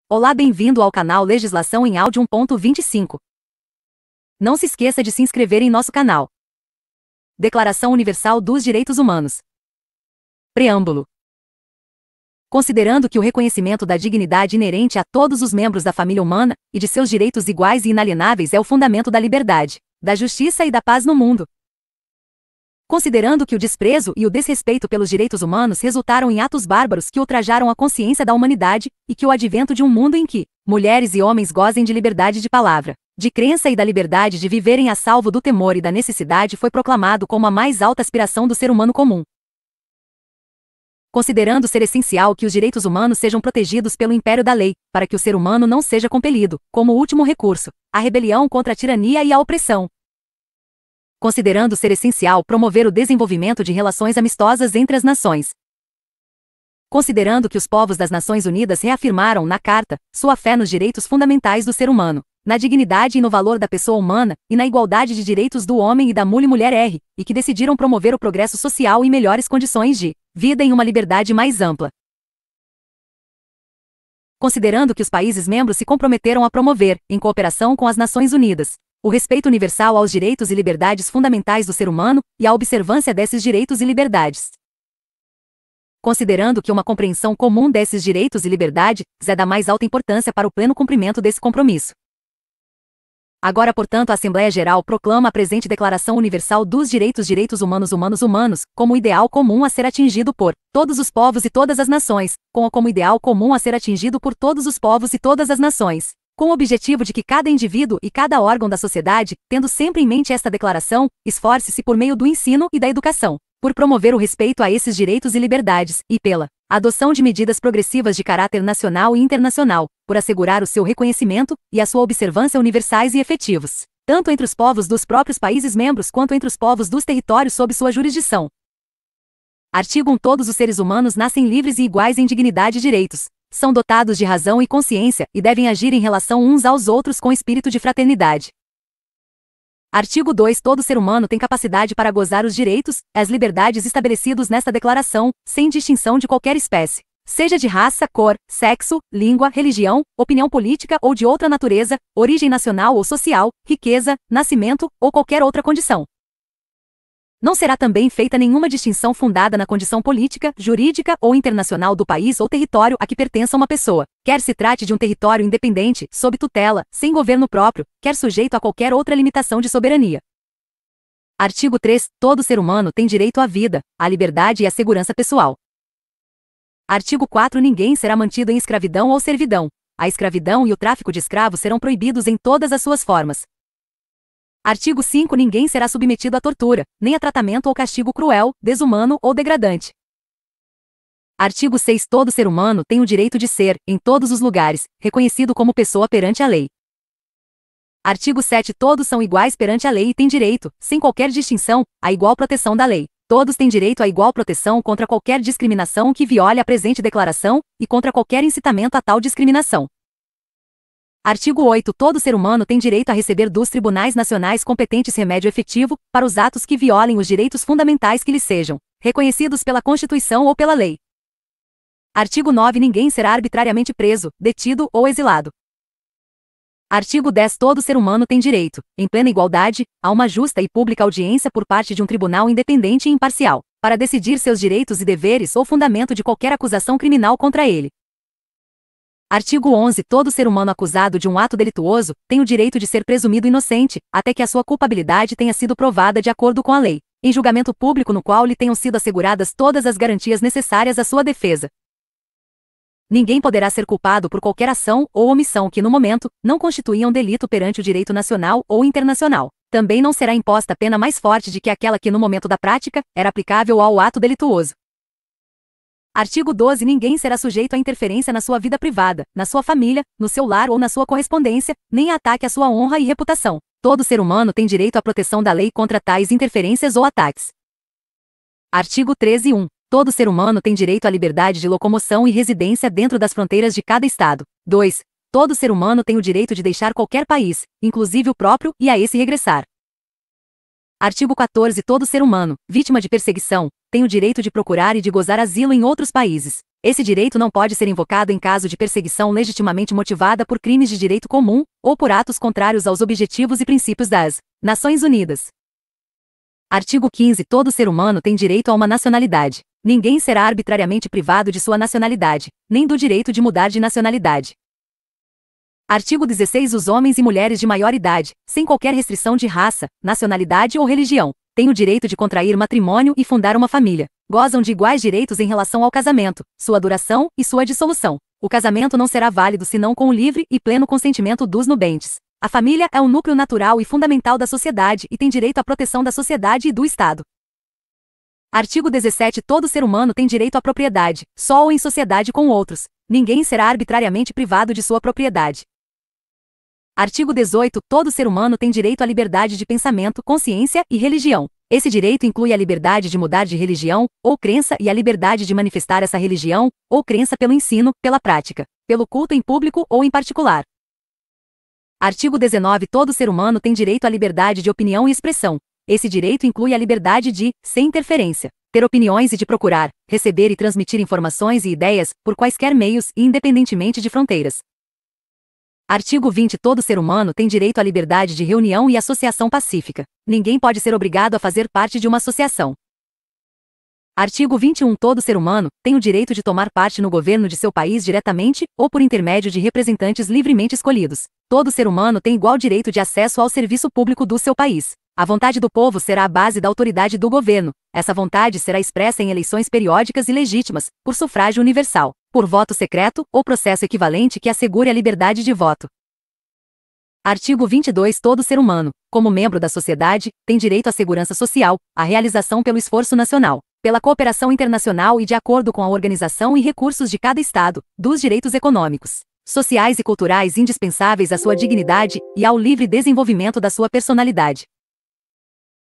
Olá, bem-vindo ao canal Legislação em Áudio 1.25. Não se esqueça de se inscrever em nosso canal. Declaração Universal dos Direitos Humanos. Preâmbulo. Considerando que o reconhecimento da dignidade inerente a todos os membros da família humana e de seus direitos iguais e inalienáveis é o fundamento da liberdade, da justiça e da paz no mundo. Considerando que o desprezo e o desrespeito pelos direitos humanos resultaram em atos bárbaros que ultrajaram a consciência da humanidade, e que o advento de um mundo em que mulheres e homens gozem de liberdade de palavra, de crença e da liberdade de viverem a salvo do temor e da necessidade foi proclamado como a mais alta aspiração do ser humano comum. Considerando ser essencial que os direitos humanos sejam protegidos pelo império da lei, para que o ser humano não seja compelido, como último recurso, à rebelião contra a tirania e a opressão. Considerando ser essencial promover o desenvolvimento de relações amistosas entre as nações. Considerando que os povos das Nações Unidas reafirmaram na Carta sua fé nos direitos fundamentais do ser humano, na dignidade e no valor da pessoa humana, e na igualdade de direitos do homem e da mulher, e que decidiram promover o progresso social e melhores condições de vida em uma liberdade mais ampla. Considerando que os países membros se comprometeram a promover, em cooperação com as Nações Unidas, o respeito universal aos direitos e liberdades fundamentais do ser humano, e a observância desses direitos e liberdades. Considerando que uma compreensão comum desses direitos e liberdades é da mais alta importância para o pleno cumprimento desse compromisso. Agora, portanto, a Assembleia Geral proclama a presente Declaração Universal dos Direitos Humanos como ideal comum a ser atingido por todos os povos e todas as nações, como ideal comum a ser atingido por todos os povos e todas as nações, com o objetivo de que cada indivíduo e cada órgão da sociedade, tendo sempre em mente esta declaração, esforce-se por meio do ensino e da educação, por promover o respeito a esses direitos e liberdades, e pela adoção de medidas progressivas de caráter nacional e internacional, por assegurar o seu reconhecimento e a sua observância universais e efetivos, tanto entre os povos dos próprios países membros quanto entre os povos dos territórios sob sua jurisdição. Artigo 1. Todos os seres humanos nascem livres e iguais em dignidade e direitos. São dotados de razão e consciência, e devem agir em relação uns aos outros com espírito de fraternidade. Artigo 2. Todo ser humano tem capacidade para gozar os direitos e as liberdades estabelecidos nesta declaração, sem distinção de qualquer espécie, seja de raça, cor, sexo, língua, religião, opinião política ou de outra natureza, origem nacional ou social, riqueza, nascimento ou qualquer outra condição. Não será também feita nenhuma distinção fundada na condição política, jurídica ou internacional do país ou território a que pertença uma pessoa, quer se trate de um território independente, sob tutela, sem governo próprio, quer sujeito a qualquer outra limitação de soberania. Artigo 3. Todo ser humano tem direito à vida, à liberdade e à segurança pessoal. Artigo 4. Ninguém será mantido em escravidão ou servidão. A escravidão e o tráfico de escravos serão proibidos em todas as suas formas. Artigo 5. Ninguém será submetido à tortura, nem a tratamento ou castigo cruel, desumano ou degradante. Artigo 6. Todo ser humano tem o direito de ser, em todos os lugares, reconhecido como pessoa perante a lei. Artigo 7. Todos são iguais perante a lei e têm direito, sem qualquer distinção, à igual proteção da lei. Todos têm direito à igual proteção contra qualquer discriminação que viole a presente declaração, e contra qualquer incitamento a tal discriminação. Artigo 8. Todo ser humano tem direito a receber dos tribunais nacionais competentes remédio efetivo para os atos que violem os direitos fundamentais que lhes sejam reconhecidos pela Constituição ou pela lei. Artigo 9. Ninguém será arbitrariamente preso, detido ou exilado. Artigo 10. Todo ser humano tem direito, em plena igualdade, a uma justa e pública audiência por parte de um tribunal independente e imparcial, para decidir seus direitos e deveres ou fundamento de qualquer acusação criminal contra ele. Artigo 11. Todo ser humano acusado de um ato delituoso tem o direito de ser presumido inocente, até que a sua culpabilidade tenha sido provada de acordo com a lei, em julgamento público no qual lhe tenham sido asseguradas todas as garantias necessárias à sua defesa. Ninguém poderá ser culpado por qualquer ação ou omissão que no momento não constituíam delito perante o direito nacional ou internacional. Também não será imposta pena mais forte de que aquela que no momento da prática era aplicável ao ato delituoso. Artigo 12. Ninguém será sujeito a interferência na sua vida privada, na sua família, no seu lar ou na sua correspondência, nem a ataque à sua honra e reputação. Todo ser humano tem direito à proteção da lei contra tais interferências ou ataques. Artigo 13. 1. Todo ser humano tem direito à liberdade de locomoção e residência dentro das fronteiras de cada estado. 2. Todo ser humano tem o direito de deixar qualquer país, inclusive o próprio, e a esse regressar. Artigo 14. Todo ser humano, vítima de perseguição, tem o direito de procurar e de gozar asilo em outros países, Esse direito não pode ser invocado em caso de perseguição legitimamente motivada por crimes de direito comum, ou por atos contrários aos objetivos e princípios das Nações Unidas. Artigo 15. Todo ser humano tem direito a uma nacionalidade. Ninguém será arbitrariamente privado de sua nacionalidade, nem do direito de mudar de nacionalidade. Artigo 16. Os homens e mulheres de maior idade, sem qualquer restrição de raça, nacionalidade ou religião, têm o direito de contrair matrimônio e fundar uma família. Gozam de iguais direitos em relação ao casamento, sua duração e sua dissolução. O casamento não será válido senão com o livre e pleno consentimento dos nubentes. A família é o núcleo natural e fundamental da sociedade e tem direito à proteção da sociedade e do Estado. Artigo 17. Todo ser humano tem direito à propriedade, só ou em sociedade com outros. Ninguém será arbitrariamente privado de sua propriedade. Artigo 18. Todo ser humano tem direito à liberdade de pensamento, consciência e religião. Esse direito inclui a liberdade de mudar de religião ou crença e a liberdade de manifestar essa religião ou crença pelo ensino, pela prática, pelo culto em público ou em particular. Artigo 19. Todo ser humano tem direito à liberdade de opinião e expressão. Esse direito inclui a liberdade de, sem interferência, ter opiniões e de procurar, receber e transmitir informações e ideias, por quaisquer meios e independentemente de fronteiras. Artigo 20. Todo ser humano tem direito à liberdade de reunião e associação pacífica. Ninguém pode ser obrigado a fazer parte de uma associação. Artigo 21. Todo ser humano tem o direito de tomar parte no governo de seu país diretamente ou por intermédio de representantes livremente escolhidos. Todo ser humano tem igual direito de acesso ao serviço público do seu país. A vontade do povo será a base da autoridade do governo. Essa vontade será expressa em eleições periódicas e legítimas, por sufrágio universal, por voto secreto ou processo equivalente que assegure a liberdade de voto. Artigo 22. Todo ser humano, como membro da sociedade, tem direito à segurança social, à realização pelo esforço nacional, pela cooperação internacional e de acordo com a organização e recursos de cada Estado, dos direitos econômicos, sociais e culturais indispensáveis à sua dignidade e ao livre desenvolvimento da sua personalidade.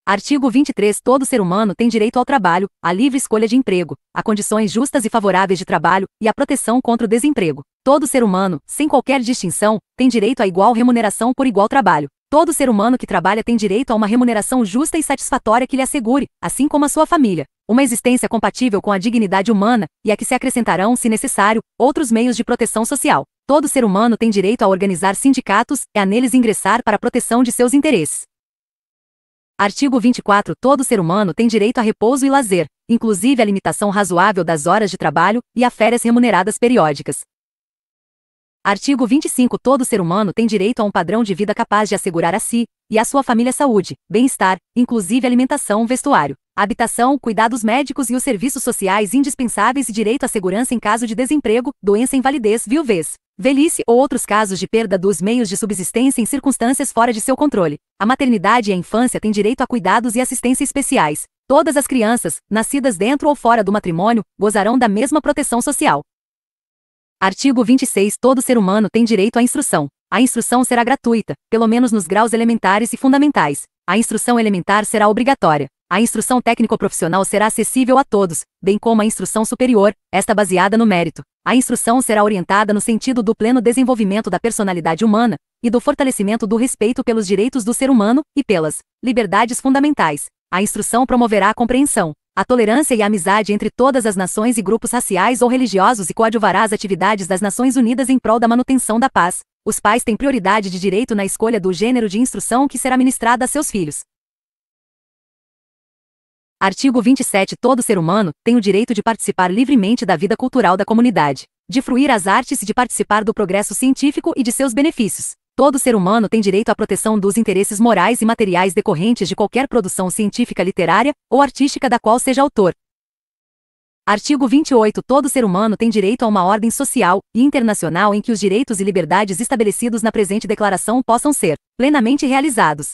Artigo 23. Todo ser humano tem direito ao trabalho, à livre escolha de emprego, a condições justas e favoráveis de trabalho e à proteção contra o desemprego. Todo ser humano, sem qualquer distinção, tem direito a igual remuneração por igual trabalho. Todo ser humano que trabalha tem direito a uma remuneração justa e satisfatória que lhe assegure, assim como a sua família, uma existência compatível com a dignidade humana e a que se acrescentarão, se necessário, outros meios de proteção social. Todo ser humano tem direito a organizar sindicatos e a neles ingressar para a proteção de seus interesses. Artigo 24. Todo ser humano tem direito a repouso e lazer, inclusive a limitação razoável das horas de trabalho e a férias remuneradas periódicas. Artigo 25. Todo ser humano tem direito a um padrão de vida capaz de assegurar a si e à sua família saúde, bem-estar, inclusive alimentação, vestuário, habitação, cuidados médicos e os serviços sociais indispensáveis e direito à segurança em caso de desemprego, doença, invalidez, viuvez, velhice ou outros casos de perda dos meios de subsistência em circunstâncias fora de seu controle. A maternidade e a infância têm direito a cuidados e assistência especiais. Todas as crianças, nascidas dentro ou fora do matrimônio, gozarão da mesma proteção social. Artigo 26. Todo ser humano tem direito à instrução. A instrução será gratuita, pelo menos nos graus elementares e fundamentais. A instrução elementar será obrigatória. A instrução técnico-profissional será acessível a todos, bem como a instrução superior, esta baseada no mérito. A instrução será orientada no sentido do pleno desenvolvimento da personalidade humana e do fortalecimento do respeito pelos direitos do ser humano e pelas liberdades fundamentais. A instrução promoverá a compreensão, a tolerância e a amizade entre todas as nações e grupos raciais ou religiosos e coadjuvará as atividades das Nações Unidas em prol da manutenção da paz. Os pais têm prioridade de direito na escolha do gênero de instrução que será ministrada a seus filhos. Artigo 27. Todo ser humano tem o direito de participar livremente da vida cultural da comunidade, de fruir as artes e de participar do progresso científico e de seus benefícios. Todo ser humano tem direito à proteção dos interesses morais e materiais decorrentes de qualquer produção científica, literária ou artística da qual seja autor. Artigo 28. Todo ser humano tem direito a uma ordem social e internacional em que os direitos e liberdades estabelecidos na presente declaração possam ser plenamente realizados.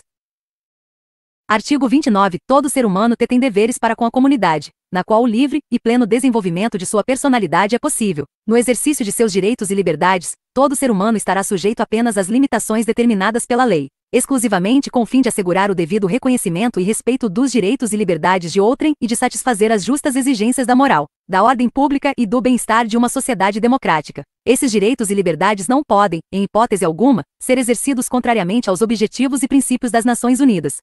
Artigo 29. Todo ser humano tem deveres para com a comunidade, na qual o livre e pleno desenvolvimento de sua personalidade é possível. No exercício de seus direitos e liberdades, todo ser humano estará sujeito apenas às limitações determinadas pela lei, exclusivamente com o fim de assegurar o devido reconhecimento e respeito dos direitos e liberdades de outrem e de satisfazer as justas exigências da moral, da ordem pública e do bem-estar de uma sociedade democrática. Esses direitos e liberdades não podem, em hipótese alguma, ser exercidos contrariamente aos objetivos e princípios das Nações Unidas.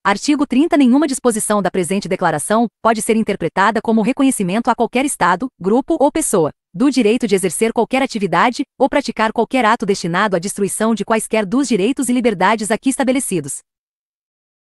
Artigo 30. Nenhuma disposição da presente declaração pode ser interpretada como reconhecimento a qualquer Estado, grupo ou pessoa do direito de exercer qualquer atividade ou praticar qualquer ato destinado à destruição de quaisquer dos direitos e liberdades aqui estabelecidos.